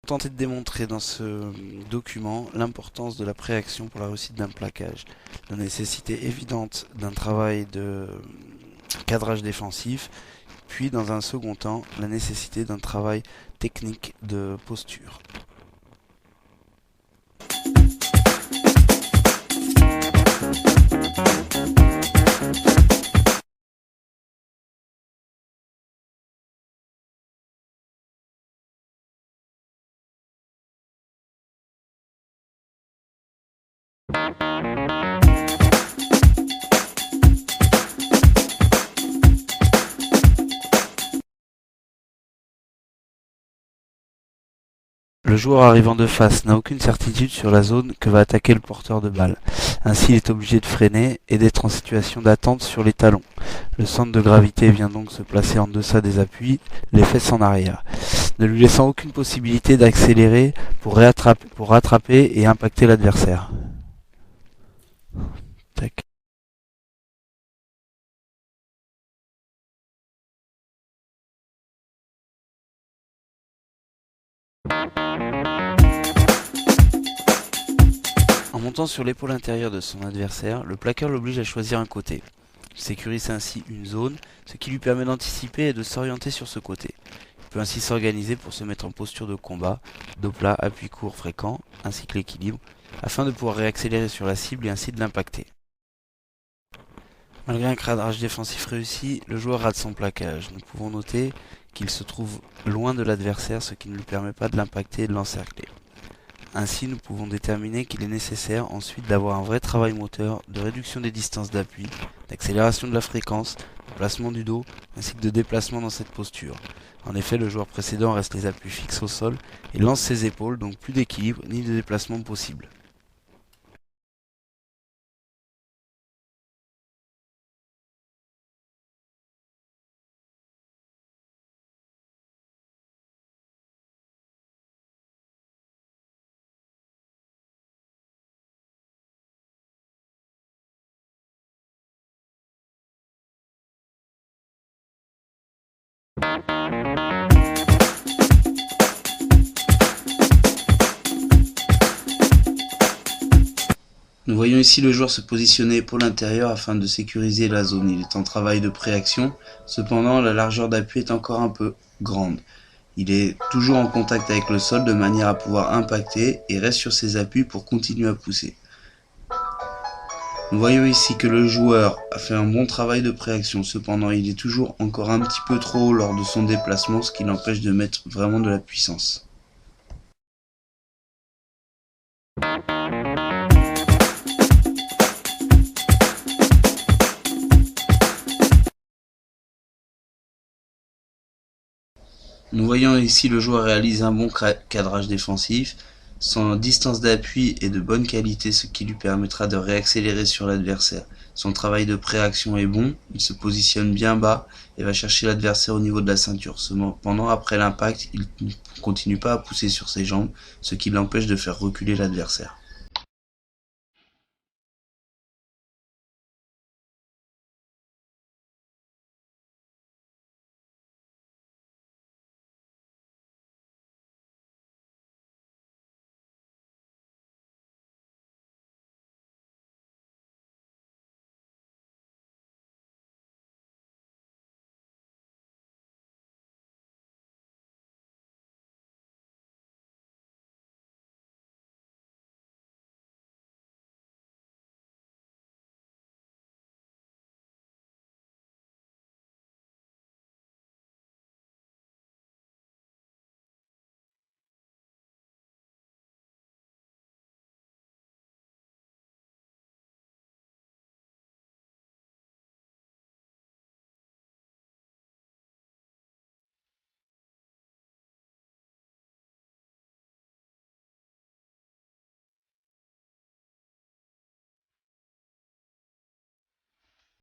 Tenter de démontrer dans ce document l'importance de la préaction pour la réussite d'un plaquage, la nécessité évidente d'un travail de cadrage défensif, puis dans un second temps, la nécessité d'un travail technique de posture. Le joueur arrivant de face n'a aucune certitude sur la zone que va attaquer le porteur de balle. Ainsi, il est obligé de freiner et d'être en situation d'attente sur les talons. Le centre de gravité vient donc se placer en deçà des appuis, les fesses en arrière, ne lui laissant aucune possibilité d'accélérer pour rattraper et impacter l'adversaire. Tac. En montant sur l'épaule intérieure de son adversaire, le plaqueur l'oblige à choisir un côté. Il sécurise ainsi une zone, ce qui lui permet d'anticiper et de s'orienter sur ce côté. Il peut ainsi s'organiser pour se mettre en posture de combat, dos plat, appui court fréquent, ainsi que l'équilibre, afin de pouvoir réaccélérer sur la cible et ainsi de l'impacter. Malgré un cadrage défensif réussi, le joueur rate son plaquage. Nous pouvons noter qu'il se trouve loin de l'adversaire, ce qui ne lui permet pas de l'impacter et de l'encercler. Ainsi, nous pouvons déterminer qu'il est nécessaire ensuite d'avoir un vrai travail moteur, de réduction des distances d'appui, d'accélération de la fréquence, de placement du dos, ainsi que de déplacement dans cette posture. En effet, le joueur précédent reste les appuis fixes au sol et lance ses épaules, donc plus d'équilibre ni de déplacement possible. Nous voyons ici le joueur se positionner épaule intérieure afin de sécuriser la zone. Il est en travail de préaction, cependant la largeur d'appui est encore un peu grande. Il est toujours en contact avec le sol de manière à pouvoir impacter et reste sur ses appuis pour continuer à pousser. Nous voyons ici que le joueur a fait un bon travail de préaction, cependant il est toujours encore un petit peu trop haut lors de son déplacement, ce qui l'empêche de mettre vraiment de la puissance. Nous voyons ici le joueur réaliser un bon cadrage défensif, son distance d'appui est de bonne qualité, ce qui lui permettra de réaccélérer sur l'adversaire. Son travail de préaction est bon, il se positionne bien bas et va chercher l'adversaire au niveau de la ceinture. Cependant, après l'impact, il ne continue pas à pousser sur ses jambes, ce qui l'empêche de faire reculer l'adversaire.